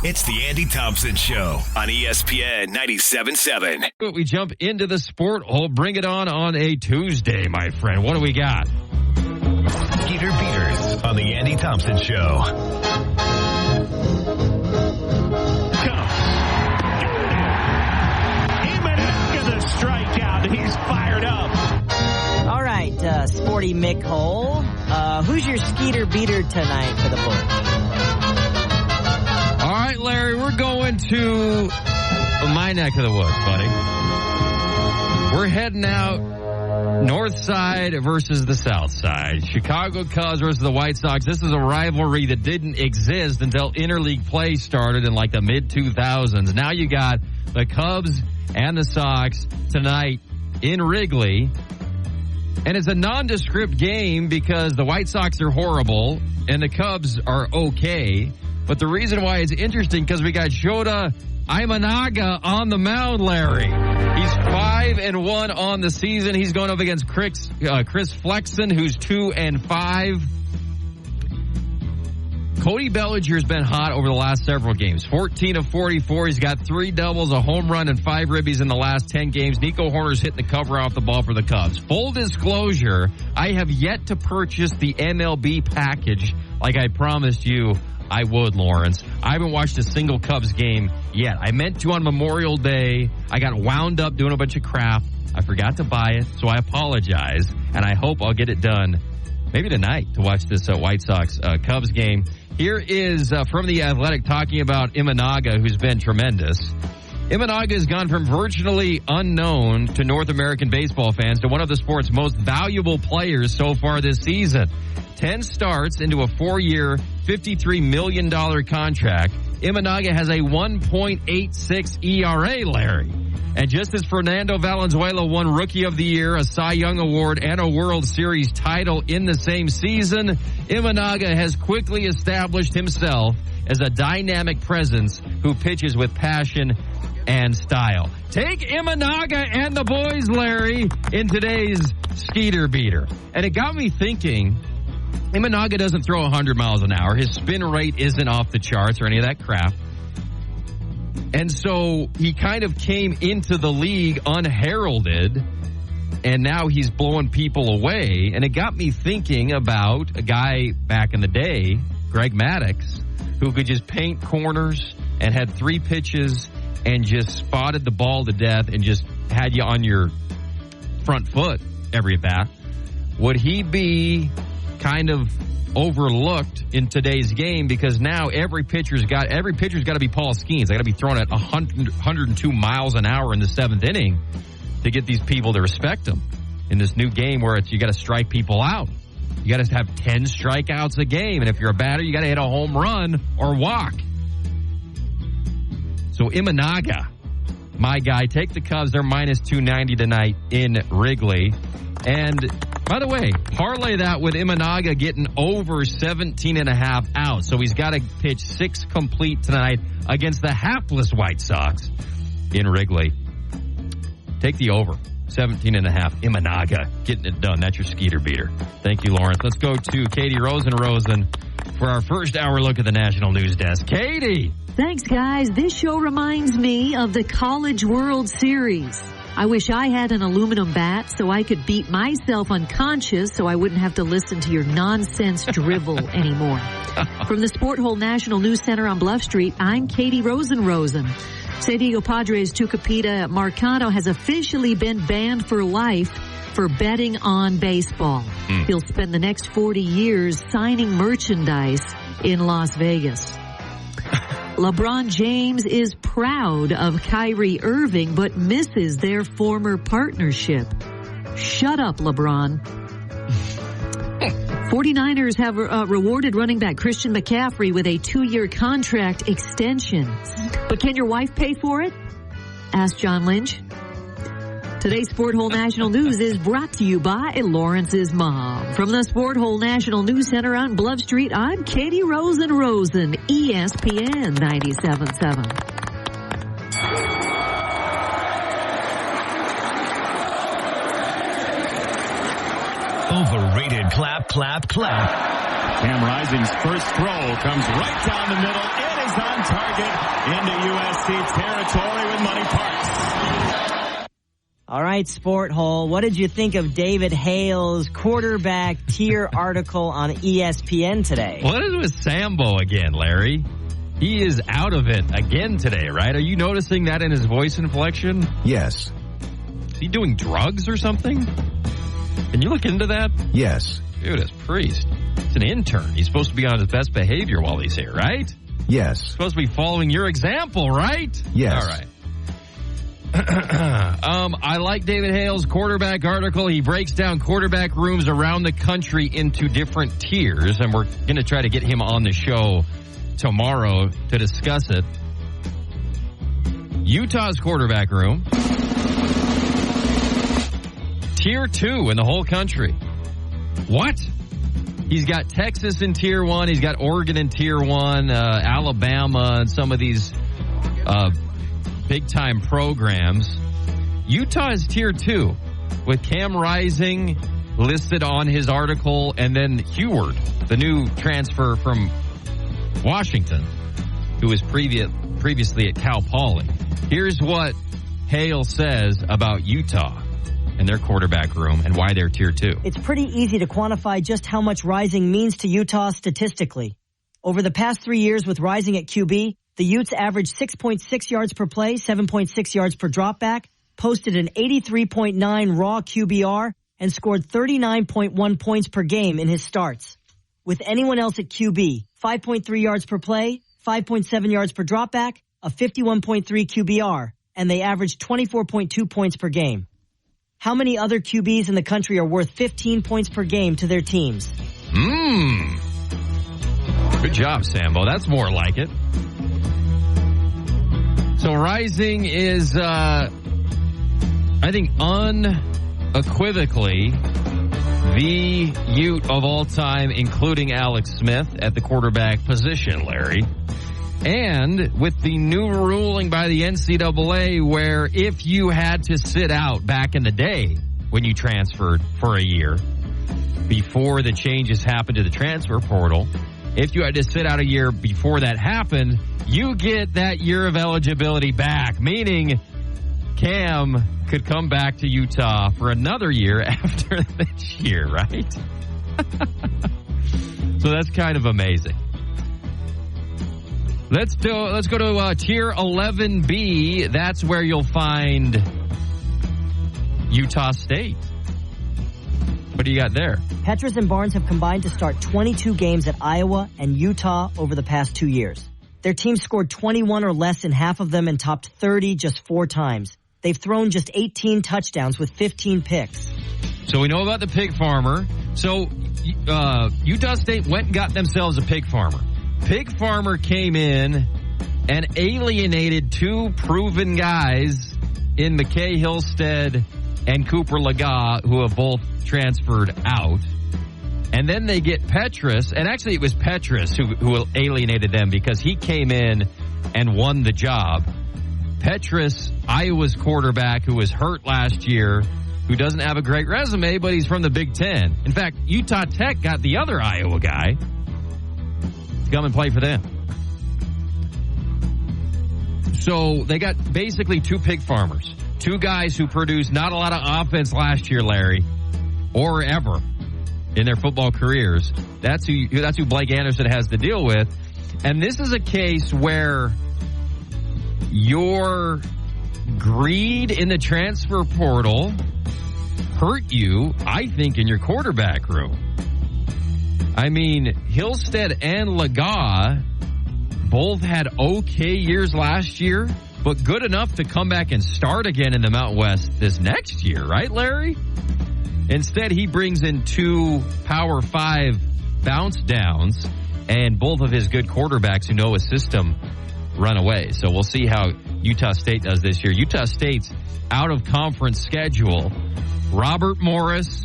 It's the Andy Thompson Show on ESPN 97.7. We jump into the sport hole. Bring it on a Tuesday, my friend. What do we got? Skeeter Beaters on the Andy Thompson Show. The strikeout. He's fired up. All right, Sporty Mick Hole. Who's your Skeeter beater tonight for the book? All right, Larry, we're going to my neck of the woods, buddy. We're heading out north side versus the south side. Chicago Cubs versus the White Sox. This is a rivalry that didn't exist until interleague play started in like the mid-2000s. Now you got the Cubs and the Sox tonight in Wrigley. And it's a nondescript game because the White Sox are horrible and the Cubs are okay. But the reason why it's interesting because we got Shota Imanaga on the mound, Larry. He's 5-1 on the season. He's going up against Chris Flexen, who's 2-5. Cody Bellinger's been hot over the last several games. 14 of 44. He's got 3 doubles, a home run, and 5 ribbies in the last 10 games. Nico Horner's hitting the cover off the ball for the Cubs. Full disclosure, I have yet to purchase the MLB package like I promised you I would, Lawrence. I haven't watched a single Cubs game yet. I meant to on Memorial Day. I got wound up doing a bunch of crap. I forgot to buy it, so I apologize, and I hope I'll get it done maybe tonight to watch this White Sox-Cubs game. Here is from The Athletic talking about Imanaga, who's been tremendous. Imanaga has gone from virtually unknown to North American baseball fans to one of the sport's most valuable players so far this season. 10 starts into a 4-year, $53 million contract. Imanaga has a 1.86 ERA, Larry. And just as Fernando Valenzuela won Rookie of the Year, a Cy Young Award, and a World Series title in the same season, Imanaga has quickly established himself as a dynamic presence who pitches with passion and style. Take Imanaga and the boys, Larry, in today's Skeeter Beater. And it got me thinking, Imanaga doesn't throw 100 miles an hour. His spin rate isn't off the charts or any of that crap. And so he kind of came into the league unheralded, and now he's blowing people away. And it got me thinking about a guy back in the day, Greg Maddux, who could just paint corners and had 3 pitches and just spotted the ball to death and just had you on your front foot every bat. Would he be kind of overlooked in today's game because now every pitcher's got to be Paul Skeens. They got to be thrown at 102 miles an hour in the 7th inning to get these people to respect them in this new game where you got to strike people out. You got to have 10 strikeouts a game, and if you're a batter, you got to hit a home run or walk. So Imanaga, my guy, take the Cubs. They're minus 290 tonight in Wrigley. And by the way, parlay that with Imanaga getting over 17.5 outs. So he's got to pitch 6 complete tonight against the hapless White Sox in Wrigley. Take the over. 17.5. Imanaga getting it done. That's your Skeeter Beater. Thank you, Lawrence. Let's go to Katie Rosen for our first hour look at the National News Desk. Katie! Thanks, guys. This show reminds me of the College World Series. I wish I had an aluminum bat so I could beat myself unconscious so I wouldn't have to listen to your nonsense drivel anymore. From the Sport Hole National News Center on Bluff Street, I'm Katie Rosen. San Diego Padres Tucupita Marcano has officially been banned for life for betting on baseball. He'll spend the next 40 years signing merchandise in Las Vegas. LeBron James is proud of Kyrie Irving, but misses their former partnership. Shut up, LeBron. 49ers have rewarded running back Christian McCaffrey with a 2-year contract extension. But can your wife pay for it? Asked John Lynch. Today's Sport Hole National News is brought to you by Lawrence's mom. From the Sport Hole National News Center on Bluff Street, I'm Katie Rosen, ESPN 97.7. Overrated clap, clap, clap. Cam Rising's first throw comes right down the middle. It is on target. target into USC territory with Money Parks. All right, Sport Hole, what did you think of David Hale's quarterback tier article on ESPN today? What is with Sambo again, Larry? He is out of it again today, right? Are you noticing that in his voice inflection? Yes. Is he doing drugs or something? Can you look into that? Yes. Judas Priest. He's an intern. He's supposed to be on his best behavior while he's here, right? Yes. He's supposed to be following your example, right? Yes. All right. I like David Hale's quarterback article. He breaks down quarterback rooms around the country into different tiers, and we're going to try to get him on the show tomorrow to discuss it. Utah's quarterback room, tier 2 in the whole country. What? He's got Texas in tier 1. He's got Oregon in tier 1, Alabama, and some of these big-time programs. Utah is tier 2 with Cam Rising listed on his article, and then Heward, the new transfer from Washington, who was previously at Cal Poly. Here's what Hale says about Utah and their quarterback room and why they're tier 2. It's pretty easy to quantify just how much Rising means to Utah statistically. Over the past 3 years with Rising at QB, the Utes averaged 6.6 yards per play, 7.6 yards per dropback, posted an 83.9 raw QBR, and scored 39.1 points per game in his starts. With anyone else at QB, 5.3 yards per play, 5.7 yards per dropback, a 51.3 QBR, and they averaged 24.2 points per game. How many other QBs in the country are worth 15 points per game to their teams? Good job, Sambo. That's more like it. So Rising is, I think, unequivocally the Ute of all time, including Alex Smith at the quarterback position, Larry. And with the new ruling by the NCAA where if you had to sit out back in the day when you transferred for a year, before the changes happened to the transfer portal, if you had to sit out a year before that happened, you get that year of eligibility back, meaning Cam could come back to Utah for another year after this year, right? So that's kind of amazing. Let's go to tier 11B. That's where you'll find Utah State. What do you got there? Petrus and Barnes have combined to start 22 games at Iowa and Utah over the past 2 years. Their team scored 21 or less in half of them and topped 30 just 4 times. They've thrown just 18 touchdowns with 15 picks. So we know about the pig farmer. So Utah State went and got themselves a pig farmer. Pig farmer came in and alienated 2 proven guys in McKay Hillstead and Cooper Laga, who have both transferred out. And then they get Petrus, and actually it was Petrus who alienated them because he came in and won the job. Petrus, Iowa's quarterback, who was hurt last year, who doesn't have a great resume, but he's from the Big Ten. In fact, Utah Tech got the other Iowa guy to come and play for them. So they got basically 2 pig farmers, 2 guys who produced not a lot of offense last year, Larry, or ever in their football careers. That's who Blake Anderson has to deal with. And this is a case where your greed in the transfer portal hurt you, I think, in your quarterback room. I mean, Hillstead and Laga both had okay years last year, but good enough to come back and start again in the Mountain West this next year, right, Larry? Instead, he brings in 2 Power 5 bounce downs, and both of his good quarterbacks who know his system run away. So we'll see how Utah State does this year. Utah State's out-of-conference schedule: Robert Morris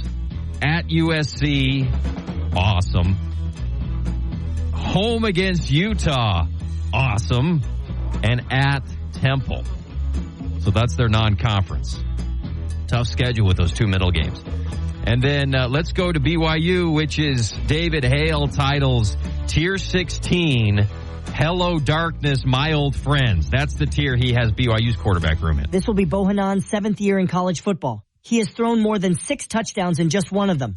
at USC, awesome. Home against Utah, awesome. And at Temple. So that's their non-conference. Tough schedule with those 2 middle games. And then let's go to BYU, which is David Hale titles Tier 16 Hello, darkness, my old friends. That's the tier he has BYU's quarterback room in. This will be Bohanon's 7th year in college football. He has thrown more than 6 touchdowns in just one of them.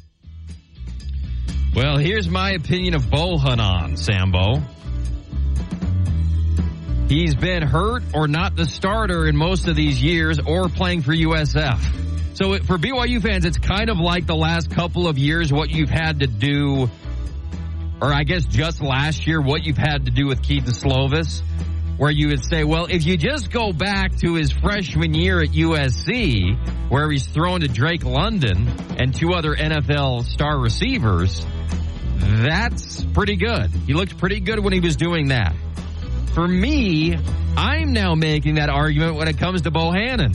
Well, here's my opinion of Bohanon, Sambo. He's been hurt or not the starter in most of these years or playing for USF. So for BYU fans, it's kind of like the last couple of years what you've had to do, or I guess just last year, what you've had to do with Keaton Slovis, where you would say, well, if you just go back to his freshman year at USC, where he's thrown to Drake London and 2 other NFL star receivers, that's pretty good. He looked pretty good when he was doing that. For me, I'm now making that argument when it comes to Bohanon.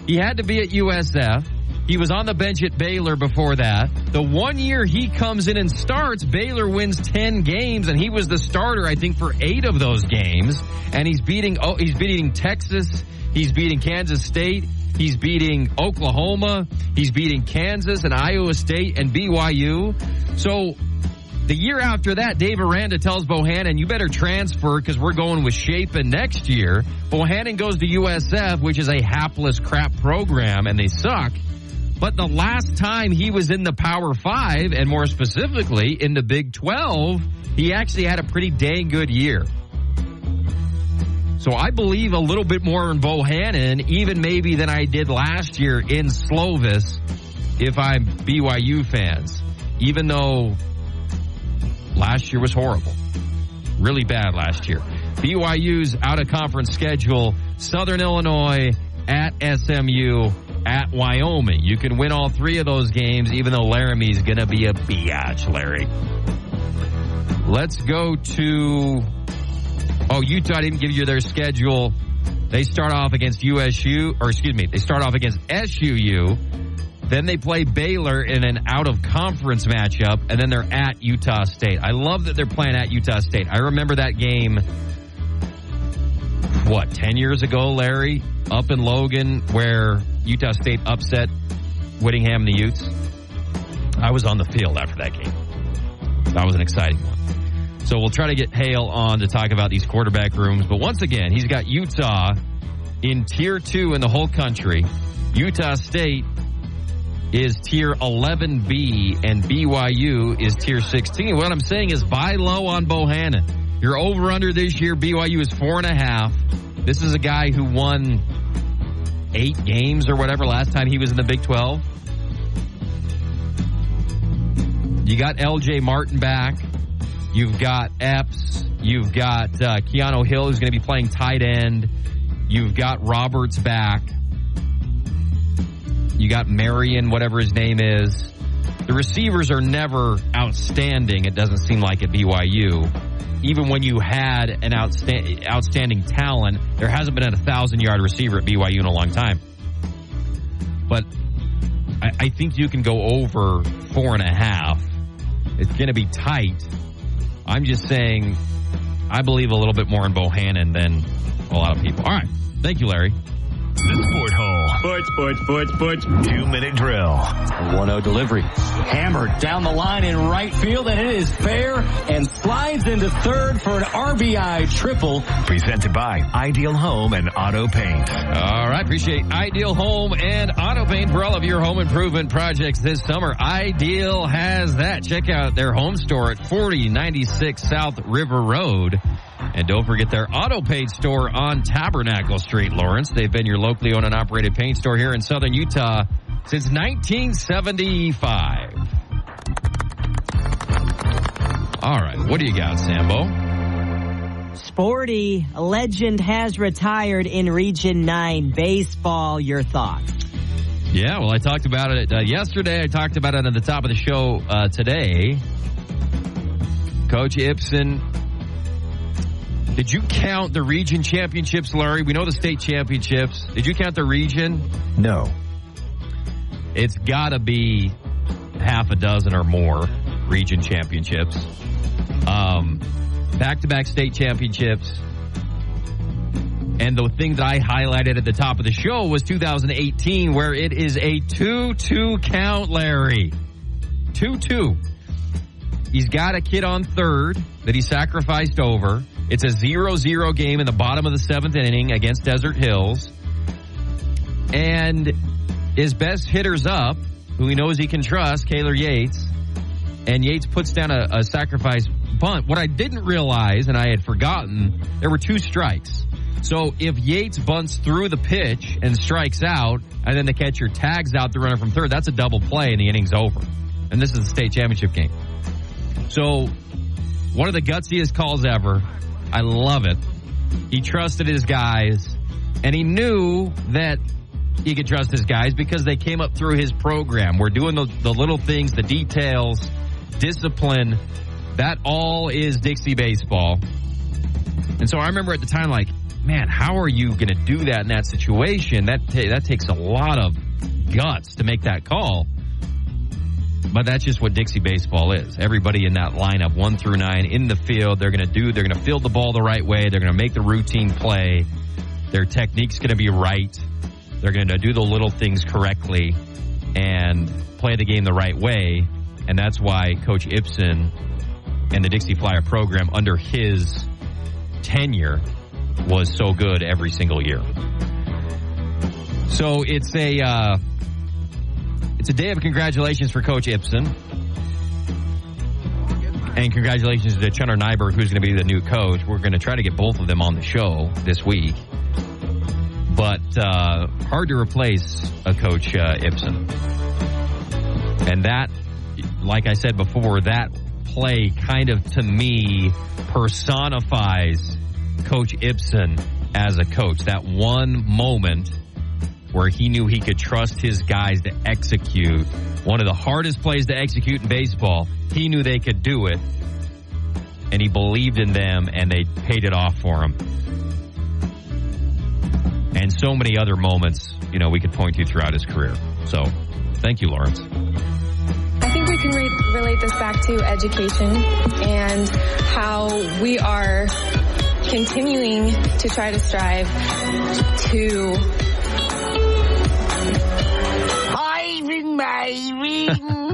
He had to be at USF. He was on the bench at Baylor before that. The 1 year he comes in and starts, Baylor wins 10 games, and he was the starter, I think, for 8 of those games. And he's beating Texas. He's beating Kansas State. He's beating Oklahoma. He's beating Kansas and Iowa State and BYU. So the year after that, Dave Aranda tells Bohanon, you better transfer because we're going with Shapen next year. Bohanon goes to USF, which is a hapless crap program, and they suck. But the last time he was in the Power 5, and more specifically in the Big 12, he actually had a pretty dang good year. So I believe a little bit more in Bohanon, even maybe than I did last year in Slovis, if I'm BYU fans. Even though last year was horrible. Really bad last year. BYU's out-of-conference schedule, Southern Illinois, at SMU, at Wyoming. You can win all 3 of those games, even though Laramie's going to be a biatch, Larry. Let's go to... Oh, Utah didn't give you their schedule. They start off against they start off against SUU. Then they play Baylor in an out-of-conference matchup, and then they're at Utah State. I love that they're playing at Utah State. I remember that game, 10 years ago, Larry, up in Logan, where Utah State upset Whittingham and the Utes. I was on the field after that game. That was an exciting one. So we'll try to get Hale on to talk about these quarterback rooms. But once again, he's got Utah in Tier 2 in the whole country. Utah State is Tier 11B, and BYU is Tier 16. What I'm saying is buy low on Bohanon. Your over-under this year, BYU is 4.5. This is a guy who won 8 games or whatever last time he was in the Big 12. You got LJ Martin back. You've got Epps. You've got Keanu Hill, who's going to be playing tight end. You've got Roberts back. You got Marion, whatever his name is. The receivers are never outstanding, it doesn't seem like, at BYU. Even when you had an outstanding talent, there hasn't been a 1,000-yard receiver at BYU in a long time. But I think you can go over 4.5. It's going to be tight. I'm just saying I believe a little bit more in Bohanon than a lot of people. All right. Thank you, Larry. The Sport Hole. Sports. 2-minute drill. 1-0 delivery. Hammered down the line in right field, and it is fair and slides into third for an RBI triple. Presented by Ideal Home and Auto Paint. All right. Appreciate Ideal Home and Auto Paint for all of your home improvement projects this summer. Ideal has that. Check out their home store at 4096 South River Road. And don't forget their Auto Paint store on Tabernacle Street, Lawrence. They've been your locally owned and operated paint store here in southern Utah since 1975. All right, what do you got, Sambo? Sporty, a legend has retired in Region 9 baseball. Your thoughts? Yeah, well, I talked about it yesterday. I talked about it at the top of the show today. Coach Ibsen. Did you count the region championships, Larry? We know the state championships. Did you count the region? No. It's got to be half a dozen or more region championships. Back-to-back state championships. And the thing that I highlighted at the top of the show was 2018, where it is a 2-2 count, Larry. 2-2. He's got a kid on third that he sacrificed over. It's a 0-0 game in the bottom of the 7th inning against Desert Hills. And his best hitter's up, who he knows he can trust, Kaylor Yates. And Yates puts down a sacrifice bunt. What I didn't realize, and I had forgotten, there were 2 strikes. So if Yates bunts through the pitch and strikes out, and then the catcher tags out the runner from third, that's a double play and the inning's over. And this is the state championship game. So one of the gutsiest calls ever. I love it. He trusted his guys, and he knew that he could trust his guys because they came up through his program. We're doing the little things, the details, discipline. That all is Dixie baseball. And so I remember at the time, like, man, how are you going to do that in that situation? That takes a lot of guts to make that call. But that's just what Dixie baseball is. Everybody in that lineup, 1 through 9, in the field, they're going to field the ball the right way. They're going to make the routine play. Their technique's going to be right. They're going to do the little things correctly and play the game the right way. And that's why Coach Ibsen and the Dixie Flyer program under his tenure was so good every single year. So it's a day of congratulations for Coach Ibsen. And congratulations to Chandler Nyberg, who's going to be the new coach. We're going to try to get both of them on the show this week. But hard to replace a Coach Ibsen. And that, like I said before, that play kind of, to me, personifies Coach Ibsen as a coach. That one moment where he knew he could trust his guys to execute one of the hardest plays to execute in baseball. He knew they could do it, and he believed in them, and they paid it off for him. And so many other moments, we could point to throughout his career. So, thank you, Lawrence. I think we can relate this back to education and how we are continuing to try to strive to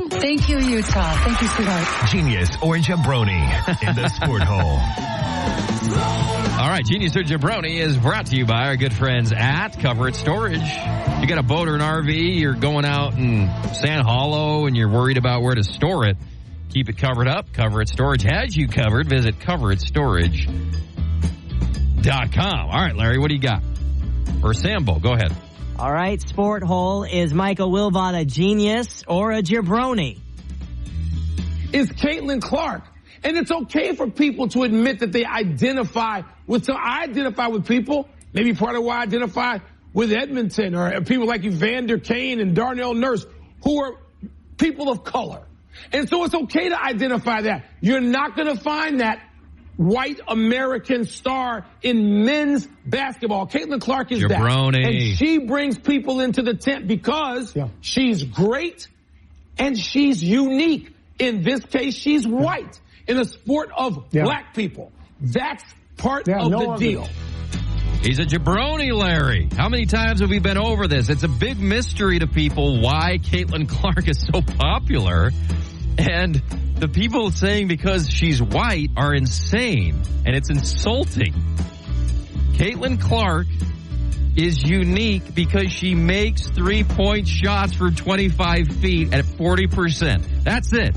Thank you, Utah. Thank you, sweetheart. Genius or Jabroni in the Sport Hole. All right, Genius or Jabroni is brought to you by our good friends at Cover It Storage. You got a boat or an RV, you're going out in Sand Hollow, and you're worried about where to store it. Keep it covered up. Cover It Storage has you covered. Visit coveritStorage.com. All right, Larry, what do you got? Or Sambo, go ahead. All right, Sport Hole, is Michael Wilbon a genius or a jabroni? Is Caitlin Clark. And it's okay for people to admit that they identify with some. I identify with people, maybe part of why I identify with Edmonton, or people like Evander Kane and Darnell Nurse, who are people of color. And so it's okay to identify that. You're not going to find that white American star in men's basketball. Caitlin Clark is Jabroni. That. And she brings people into the tent because she's great and she's unique. In this case, she's white in a sport of black people. That's part of the deal. He's a jabroni, Larry. How many times have we been over this? It's a big mystery to people why Caitlin Clark is so popular. And the people saying because she's white are insane, and it's insulting. Caitlin Clark is unique because she makes three-point shots from 25 feet at 40%. That's it.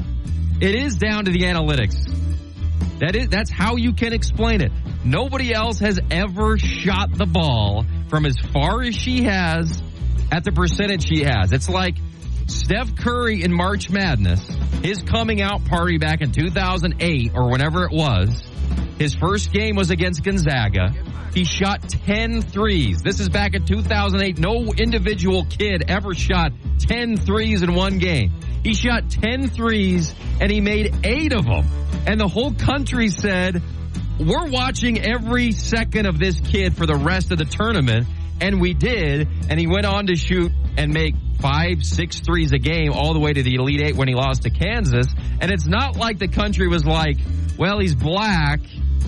It is down to the analytics. That's how you can explain it. Nobody else has ever shot the ball from as far as she has at the percentage she has. It's like Steph Curry in March Madness, his coming out party back in 2008 or whenever it was. His first game was against Gonzaga. He shot 10 threes. This is back in 2008. No individual kid ever shot 10 threes in one game. He shot 10 threes, and he made 8 of them. And the whole country said, we're watching every second of this kid for the rest of the tournament. And we did. And he went on to shoot and make 5-6 threes a game all the way to the Elite Eight when he lost to Kansas. And it's not like the country was like, well, he's black,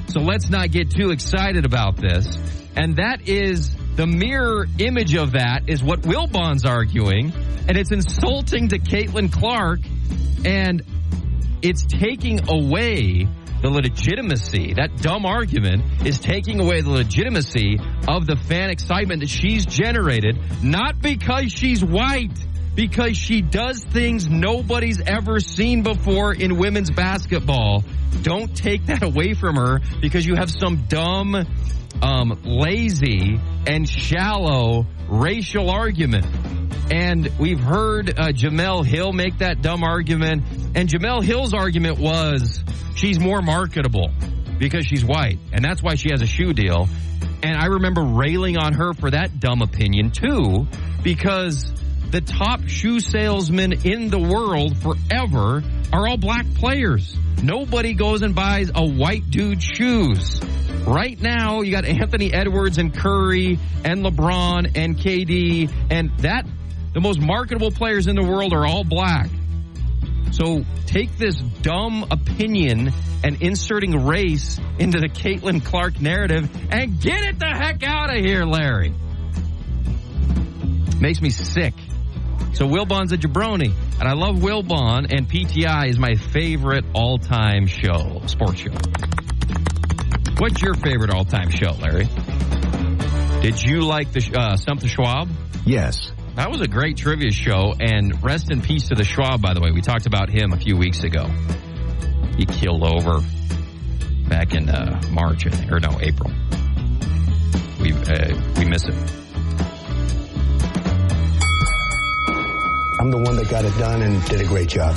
so let's not get too excited about this. And that is the mirror image of that is what Wilbon's arguing. And it's insulting to Caitlin Clark. And it's taking away the legitimacy. That dumb argument is taking away the legitimacy of the fan excitement that she's generated, not because she's white, because she does things nobody's ever seen before in women's basketball. Don't take that away from her because you have some dumb, lazy, and shallow racial argument. And we've heard Jamel Hill make that dumb argument. And Jamel Hill's argument was she's more marketable because she's white. And that's why she has a shoe deal. And I remember railing on her for that dumb opinion, too, because the top shoe salesmen in the world forever are all black players. Nobody goes and buys a white dude's shoes. Right now, you got Anthony Edwards and Curry and LeBron and KD, and the most marketable players in the world are all black. So take this dumb opinion and inserting race into the Caitlin Clark narrative and get it the heck out of here, Larry. Makes me sick. So Wilbon's a jabroni, and I love Wilbon, and PTI is my favorite all-time sports show. What's your favorite all-time show, Larry? Did you like the Stump the Schwab? Yes. That was a great trivia show, and rest in peace to the Schwab, by the way. We talked about him a few weeks ago. He killed over back in March, or no, April. We miss him. I'm the one that got it done and did a great job.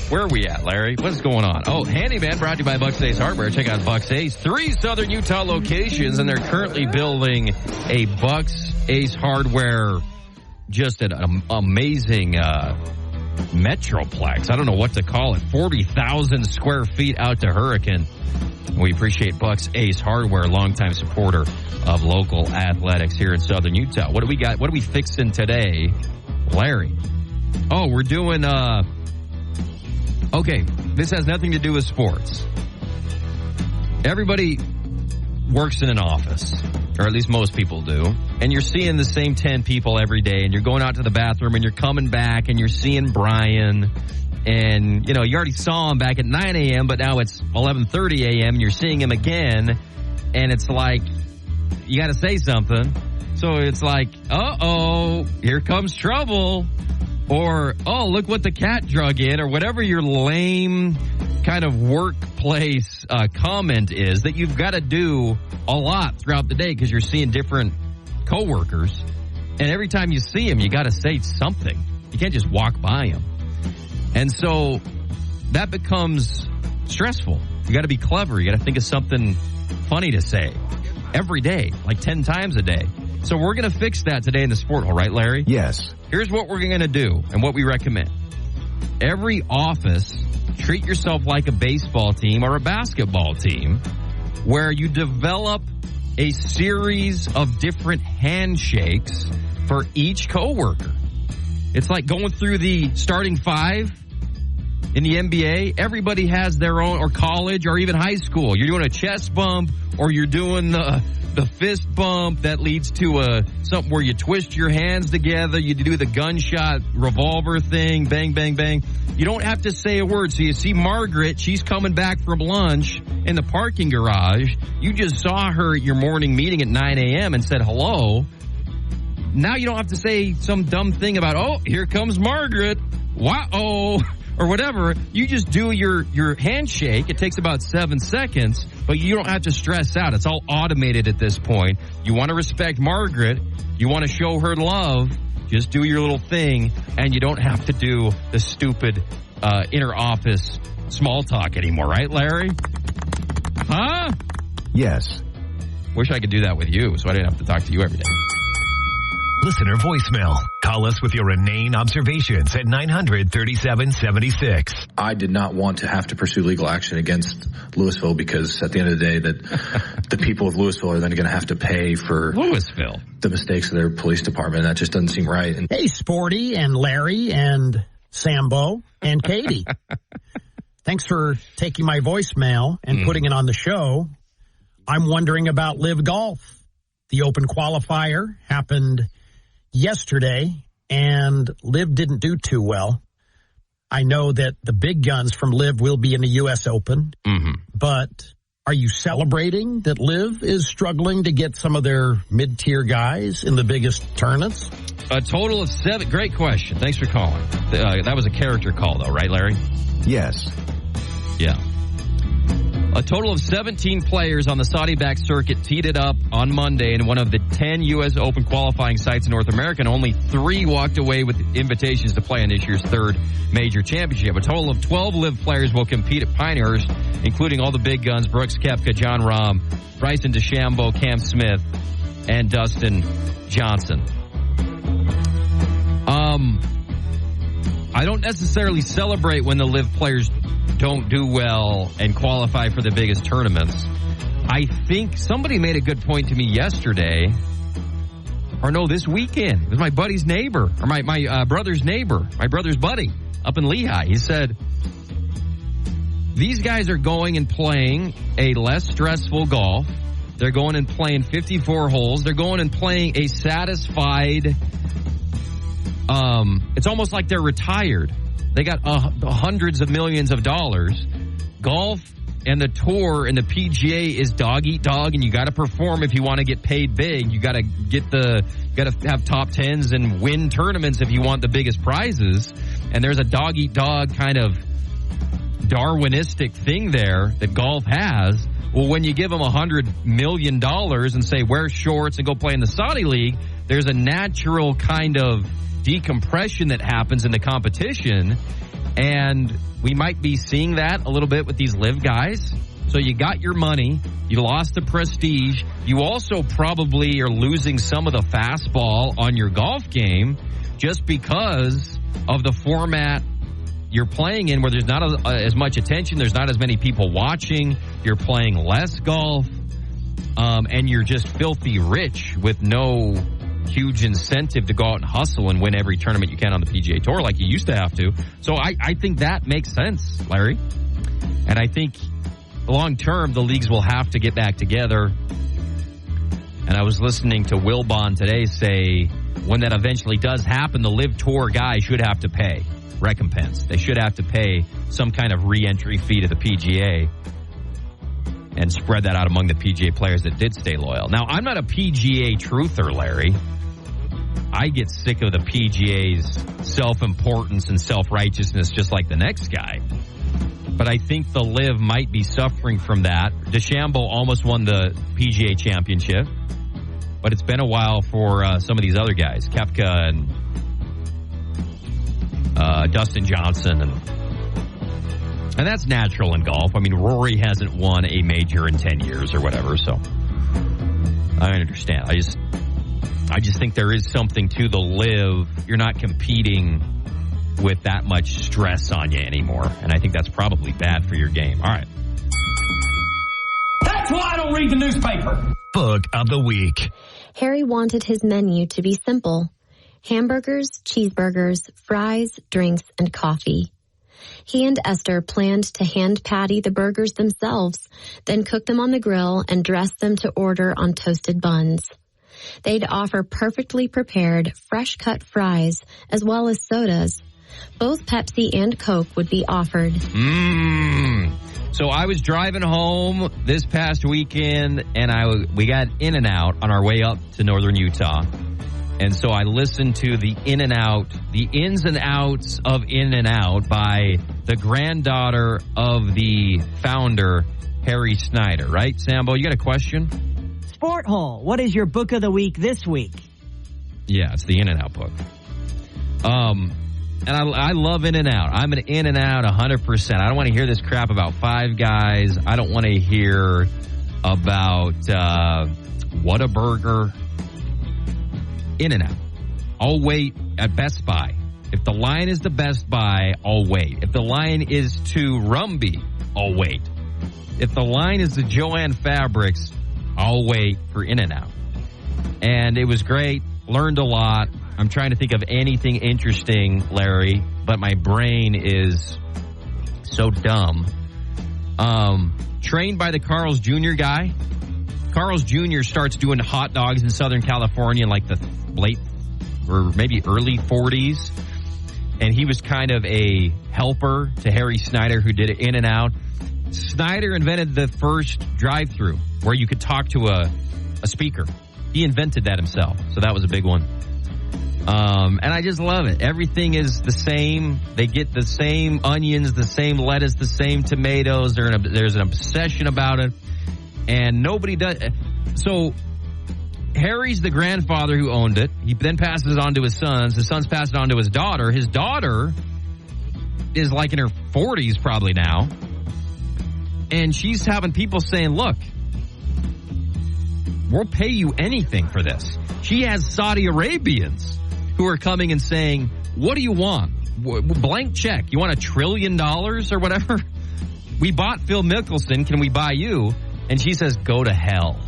Where are we at, Larry? What's going on? Oh, Handyman brought to you by Bucks Ace Hardware. Check out Bucks Ace. 3 Southern Utah locations, and they're currently building a Bucks Ace Hardware, just an amazing metroplex. I don't know what to call it. 40,000 square feet out to Hurricane. We appreciate Bucks Ace Hardware, longtime supporter of local athletics here in Southern Utah. What do we got? What are we fixing today, Larry? Oh, we're doing, okay, this has nothing to do with sports. Everybody works in an office, or at least most people do, and you're seeing the same 10 people every day, and you're going out to the bathroom, and you're coming back, and you're seeing Brian, and, you know, you already saw him back at 9 a.m., but now it's 11:30 a.m., and you're seeing him again, and it's like, you got to say something. So it's like, uh-oh, here comes trouble. Or, oh, look what the cat drug in, or whatever your lame kind of workplace comment is that you've got to do a lot throughout the day because you're seeing different coworkers. And every time you see them, you got to say something. You can't just walk by them. And so that becomes stressful. You got to be clever. You got to think of something funny to say every day, like 10 times a day. So we're going to fix that today in the sport hall, right, Larry? Yes. Here's what we're going to do and what we recommend. Every office, treat yourself like a baseball team or a basketball team where you develop a series of different handshakes for each coworker. It's like going through the starting 5 in the NBA. Everybody has their own, or college, or even high school. You're doing a chest bump, or you're doing the fist bump that leads to something where you twist your hands together. You do the gunshot revolver thing, bang, bang, bang. You don't have to say a word. So you see Margaret, she's coming back from lunch in the parking garage. You just saw her at your morning meeting at 9 a.m. and said hello. Now you don't have to say some dumb thing about, oh, here comes Margaret. Wow. Or whatever. You just do your handshake. It takes about 7 seconds, but you don't have to stress out. It's all automated at this point. You want to respect Margaret. You want to show her love. Just do your little thing, and you don't have to do the stupid inter-office small talk anymore, right, Larry? Huh? Yes. Wish I could do that with you so I didn't have to talk to you every day. Listener voicemail. Call us with your inane observations at 900-3776. I did not want to have to pursue legal action against Louisville because at the end of the day that the people of Louisville are then going to have to pay for the mistakes of their police department. That just doesn't seem right. Hey, Sporty and Larry and Sambo and Katie. Thanks for taking my voicemail and putting it on the show. I'm wondering about LIV Golf. The Open qualifier happened yesterday, and LIV didn't do too well. I know that the big guns from LIV will be in the U.S. Open, but are you celebrating that LIV is struggling to get some of their mid-tier guys in the biggest tournaments? A total of 7. Great question. Thanks for calling. That was a character call, though, right, Larry? Yes. Yeah. A total of 17 players on the Saudi-backed circuit teed it up on Monday in one of the 10 U.S. Open qualifying sites in North America, and only 3 walked away with invitations to play in this year's 3rd major championship. A total of 12 LIV players will compete at Pinehurst, including all the big guns, Brooks Koepka, Jon Rahm, Bryson DeChambeau, Cam Smith, and Dustin Johnson. I don't necessarily celebrate when the LIV players don't do well and qualify for the biggest tournaments. I think somebody made a good point to me yesterday, or no, this weekend. It was my buddy's neighbor, or my brother's neighbor, my brother's buddy up in Lehigh. He said, these guys are going and playing a less stressful golf. They're going and playing 54 holes. They're going and playing a satisfied, it's almost like they're retired. They got hundreds of millions of dollars. Golf and the tour and the PGA is dog eat dog, and you got to perform if you want to get paid big. You got to have top tens and win tournaments if you want the biggest prizes. And there's a dog eat dog kind of Darwinistic thing there that golf has. Well, when you give them $100 million and say wear shorts and go play in the Saudi League, there's a natural kind of decompression that happens in the competition, and we might be seeing that a little bit with these LIV guys. So you got your money, you lost the prestige, you also probably are losing some of the fastball on your golf game just because of the format you're playing in, where there's not as much attention, there's not as many people watching, you're playing less golf, and you're just filthy rich with no huge incentive to go out and hustle and win every tournament you can on the PGA Tour like you used to have to. So I think that makes sense, Larry. And I think long term, the leagues will have to get back together. And I was listening to Wilbon today say when that eventually does happen, the LIV Tour guys should have to pay recompense. They should have to pay some kind of re-entry fee to the PGA and spread that out among the PGA players that did stay loyal. Now, I'm not a PGA truther, Larry. I get sick of the PGA's self-importance and self-righteousness just like the next guy. But I think the LIV might be suffering from that. DeChambeau almost won the PGA championship, but it's been a while for some of these other guys, Koepka and Dustin Johnson. And that's natural in golf. I mean, Rory hasn't won a major in 10 years or whatever, so I understand. I just think there is something to the LIV. You're not competing with that much stress on you anymore, and I think that's probably bad for your game. All right. That's why I don't read the newspaper. Book of the week. Harry wanted his menu to be simple. Hamburgers, cheeseburgers, fries, drinks, and coffee. He and Esther planned to hand patty the burgers themselves, then cook them on the grill and dress them to order on toasted buns. They'd offer perfectly prepared, fresh-cut fries, as well as sodas. Both Pepsi and Coke would be offered. So I was driving home this past weekend, and we got In-N-Out on our way up to northern Utah. And so I listened to the In-N-Out, the ins and outs of In-N-Out by the granddaughter of the founder, Harry Snyder. Right, Sambo? You got a question? Sport Hole, what is your book of the week this week? Yeah, it's the In-N-Out book. And I love In-N-Out. I'm an In-N-Out 100%. I don't want to hear this crap about Five Guys. I don't want to hear about Whataburger. In-N-Out. I'll wait at Best Buy. If the line is the Best Buy, I'll wait. If the line is to Rumby, I'll wait. If the line is the Joann Fabrics, I'll wait for In-N-Out. And it was great. Learned a lot. I'm trying to think of anything interesting, Larry, but my brain is so dumb. Trained by the Carl's Jr. guy. Carl's Jr. starts doing hot dogs in Southern California in like the late or maybe early 40s. and he was kind of a helper to Harry Snyder, who did it in and out. Snyder invented the first drive-through where you could talk to a speaker. He invented that himself, so that was a big one. And I just love it. Everything is the same. They get the same onions, the same lettuce, the same tomatoes. There's an obsession about it, and nobody does. So Harry's the grandfather who owned it. He then passes it on to his sons. His sons pass it on to his daughter. His daughter is like in her 40s probably now, and she's having people saying, look, we'll pay you anything for this. She has Saudi Arabians who are coming and saying, what do you want? Blank check. You want $1 trillion or whatever? We bought Phil Mickelson. Can we buy you? And she says, go to hell.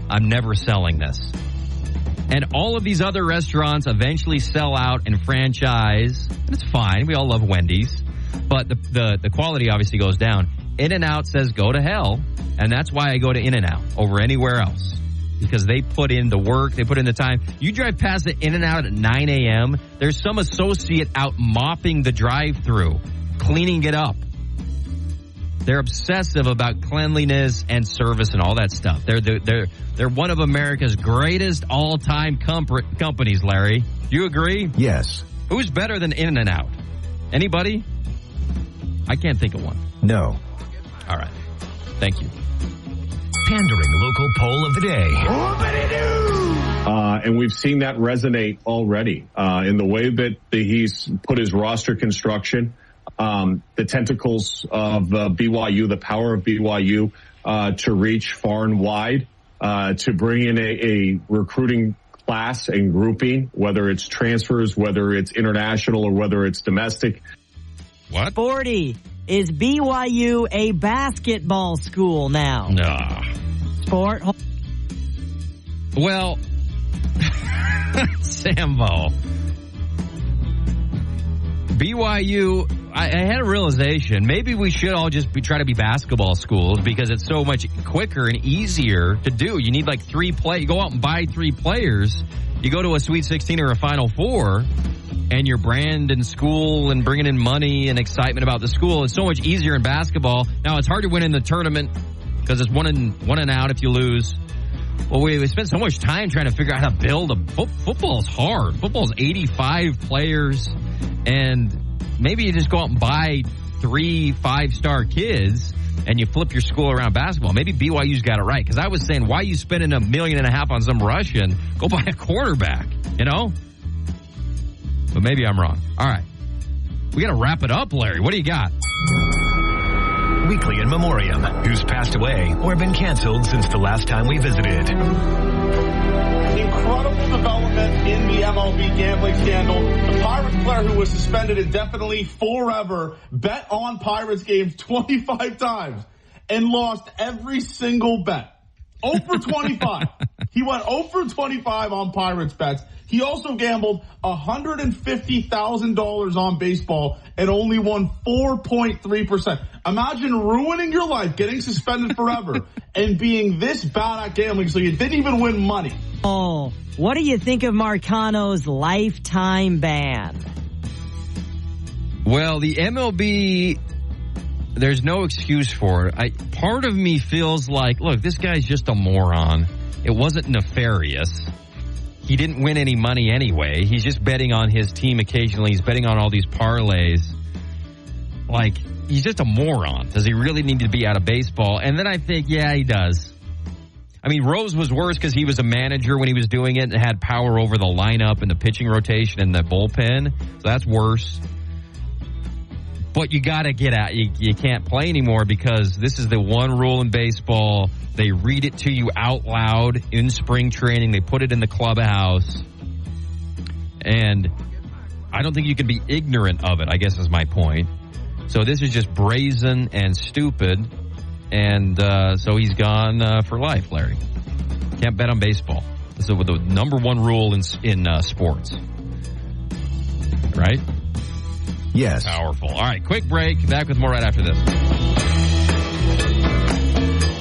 I'm never selling this. And all of these other restaurants eventually sell out and franchise. And it's fine. We all love Wendy's. But the quality obviously goes down. In-N-Out says go to hell. And that's why I go to In-N-Out over anywhere else. Because they put in the work, they put in the time. You drive past the In-N-Out at 9 a.m., there's some associate out mopping the drive-thru, cleaning it up. They're obsessive about cleanliness and service and all that stuff. They're one of America's greatest all-time companies, Larry. Do you agree? Yes. Who's better than In-N-Out? Anybody? I can't think of one. No. All right. Thank you. Pandering local poll of the day. And we've seen that resonate already in the way that he's put his roster construction, the tentacles of BYU, the power of BYU to reach far and wide, to bring in a recruiting class and grouping, whether it's transfers, whether it's international, or whether it's domestic. What? 40. Is BYU a basketball school now? No. Sport. Well, Sambo. BYU, I had a realization. Maybe we should all just try to be basketball schools because it's so much quicker and easier to do. You need like 3 players. You go out and buy 3 players. You go to a Sweet 16 or a Final Four, and your brand and school and bringing in money and excitement about the school is so much easier in basketball. Now, it's hard to win in the tournament because it's one and out if you lose. Well, we spent so much time trying to figure out how to build football's hard. Football's 85 players, and maybe you just go out and buy 3 5-star kids and you flip your school around basketball. Maybe BYU's got it right, because I was saying, why are you spending $1.5 million on some Russian? Go buy a quarterback, you know? But maybe I'm wrong. All right. We got to wrap it up, Larry. What do you got? Weekly in Memoriam, who's passed away or been canceled since the last time we visited. Incredible development in the MLB gambling scandal. The Pirates player who was suspended indefinitely forever bet on Pirates games 25 times and lost every single bet. 0 for 25. He went 0 for 25 on Pirates bets. He also gambled $150,000 on baseball and only won 4.3%. Imagine ruining your life, getting suspended forever, and being this bad at gambling so you didn't even win money. Oh, what do you think of Marcano's lifetime ban? Well, the MLB, there's no excuse for it. Part of me feels like, look, this guy's just a moron. It wasn't nefarious. He didn't win any money anyway. He's just betting on his team occasionally. He's betting on all these parlays. Like, he's just a moron. Does he really need to be out of baseball? And then I think, yeah, he does. I mean, Rose was worse because he was a manager when he was doing it and had power over the lineup and the pitching rotation and the bullpen. So that's worse. But you got to get out. You can't play anymore because this is the one rule in baseball. They read it to you out loud in spring training. They put it in the clubhouse. And I don't think you can be ignorant of it, I guess is my point. So this is just brazen and stupid. And so he's gone for life, Larry. Can't bet on baseball. This is the number one rule in sports. Right? Yes. Powerful. All right, quick break. Back with more right after this.